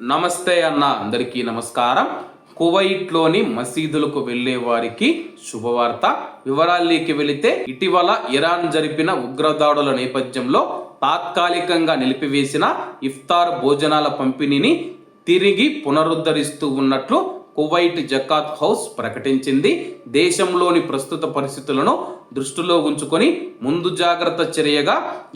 నమస్తే అన్న అందరికీ నమస్కారం. కువైట్లోని మసీదులకు వెళ్లే వారికి శుభవార్త. వివరాల్లోకి వెళితే ఇటీవల ఇరాన్ జరిపిన ఉగ్రదాడుల నేపథ్యంలో తాత్కాలికంగా నిలిపివేసిన ఇఫ్తార్ భోజనాల పంపిణీని తిరిగి పునరుద్ధరిస్తూ ఉన్నట్లు కువైట్ జకాత్ హౌస్ ప్రకటించింది. దేశంలోని ప్రస్తుత పరిస్థితులను దృష్టిలో ఉంచుకొని ముందు జాగ్రత్త చర్యగా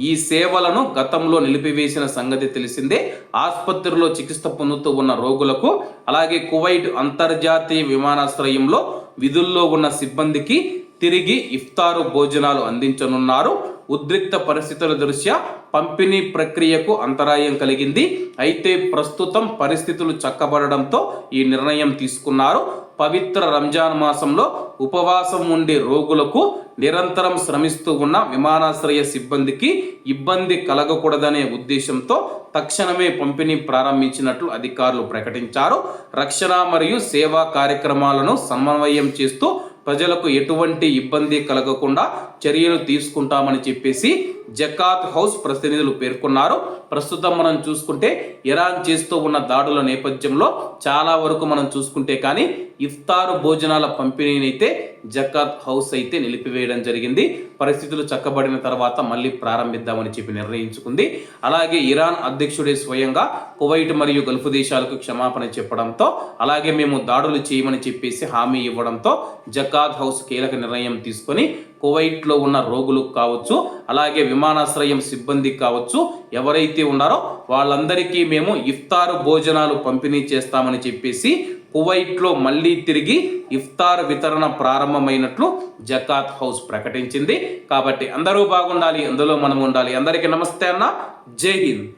ఈ సేవలను గతంలో నిలిపివేసిన సంగతి తెలిసిందే. ఆసుపత్రిలో చికిత్స పొందుతూ ఉన్న రోగులకు, అలాగే కువైట్ అంతర్జాతీయ విమానాశ్రయంలో విధుల్లో ఉన్న సిబ్బందికి తిరిగి ఇఫ్తారు భోజనాలు అందించనున్నారు. ఉద్రిక్త పరిస్థితుల దృష్ట్యా పంపిణీ ప్రక్రియకు అంతరాయం కలిగింది. అయితే ప్రస్తుతం పరిస్థితులు చక్కబడడంతో ఈ నిర్ణయం తీసుకున్నారు. పవిత్ర రంజాన్ మాసంలో ఉపవాసం ఉండే రోగులకు, నిరంతరం శ్రమిస్తూ ఉన్న విమానాశ్రయ సిబ్బందికి ఇబ్బంది కలగకూడదనే ఉద్దేశంతో తక్షణమే పంపిణీ ప్రారంభించినట్లు అధికారులు ప్రకటించారు. రక్షణ మరియు సేవా కార్యక్రమాలను సమన్వయం చేస్తూ ప్రజలకు ఎటువంటి ఇబ్బంది కలగకుండా చర్యలు తీసుకుంటామని చెప్పేసి జకాత్ హౌస్ ప్రతినిధులు పేర్కొన్నారు. ప్రస్తుతం మనం చూసుకుంటే ఇరాన్ చేస్తూ ఉన్న దాడుల నేపథ్యంలో చాలా వరకు మనం చూసుకుంటే కానీ ఇఫ్తారు భోజనాల పంపిణీని అయితే జకాత్ హౌస్ అయితే నిలిపివేయడం జరిగింది. పరిస్థితులు చక్కబడిన తర్వాత మళ్ళీ ప్రారంభిద్దామని చెప్పి నిర్ణయించుకుంది. అలాగే ఇరాన్ అధ్యక్షుడే స్వయంగా కువైట్ మరియు గల్ఫ్ దేశాలకు క్షమాపణ చెప్పడంతో, అలాగే మేము దాడులు చేయమని చెప్పేసి హామీ ఇవ్వడంతో జకాత్ హౌస్ కీలక నిర్ణయం తీసుకొని కువైట్లో ఉన్న రోగులు కావచ్చు, అలాగే విమానాశ్రయం సిబ్బంది కావచ్చు, ఎవరైతే ఉన్నారో వాళ్ళందరికీ మేము ఇఫ్తారు భోజనాలు పంపిణీ చేస్తామని చెప్పేసి కువైట్లో మళ్ళీ తిరిగి ఇఫ్తార్ వితరణ ప్రారంభమైనట్లు జకాత్ హౌస్ ప్రకటించింది. కాబట్టి అందరూ బాగుండాలి, అందులో మనం ఉండాలి. అందరికీ నమస్తే అన్న, జై హింద్.